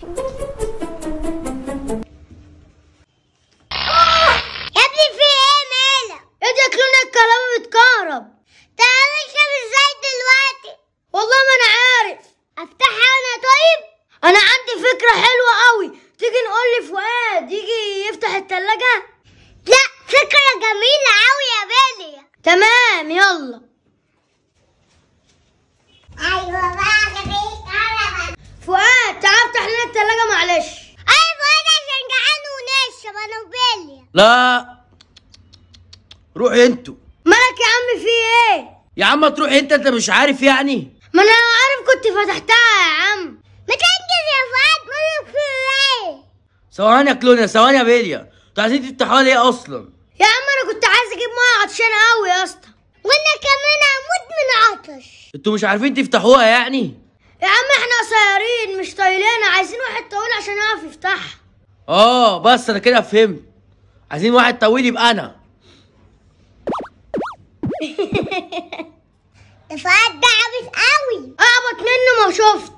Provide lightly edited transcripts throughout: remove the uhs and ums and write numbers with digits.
يا ابني في ايه مالك؟ يا دي كلنا الكهرباء بتكهرب. تعالى نشرب ازاي دلوقتي؟ والله ما انا عارف. افتحها انا طيب؟ انا عندي فكرة حلوة قوي. تيجي نقول لفؤاد يجي يفتح التلاجة؟ لا، فكرة جميلة قوي يا بيلي. تمام يلا. ايوه بقى مفيش كهرباء. فؤاد تعال افتح لنا التلاجة معلش. ايوه انا عشان جعان ونشرب انا وبيلي. لا روحي انتوا. مالك يا عم في ايه؟ يا عم تروحي انت مش عارف يعني. ما انا لو عارف كنت فتحتها يا عم. ما تنجز يا فؤاد، مالك في ايه؟ ثواني يا كلونيا، ثواني يا بيليا، انتوا عايزين تفتحوها ليه اصلا؟ يا عم انا كنت عايز اجيب ميه عطشانه قوي يا اسطى. وانا كمان هموت من عطش. انتوا مش عارفين تفتحوها يعني؟ يا عم احنا قصيرين مش طايلين، عايزين واحد طويل عشان يعرف يفتحها. بس انا كده فهمت، عايزين واحد طويل يبقى انا. ده فؤاد ده عبيط قوي. اعبط منه ما شفت.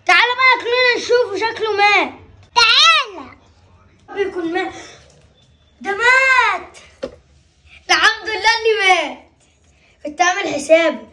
تعالى بقى كلنا نشوفه شكله مات. تعالى. بيكون مات. ده مات. الحمد لله اني مات. كنت عامل حسابي.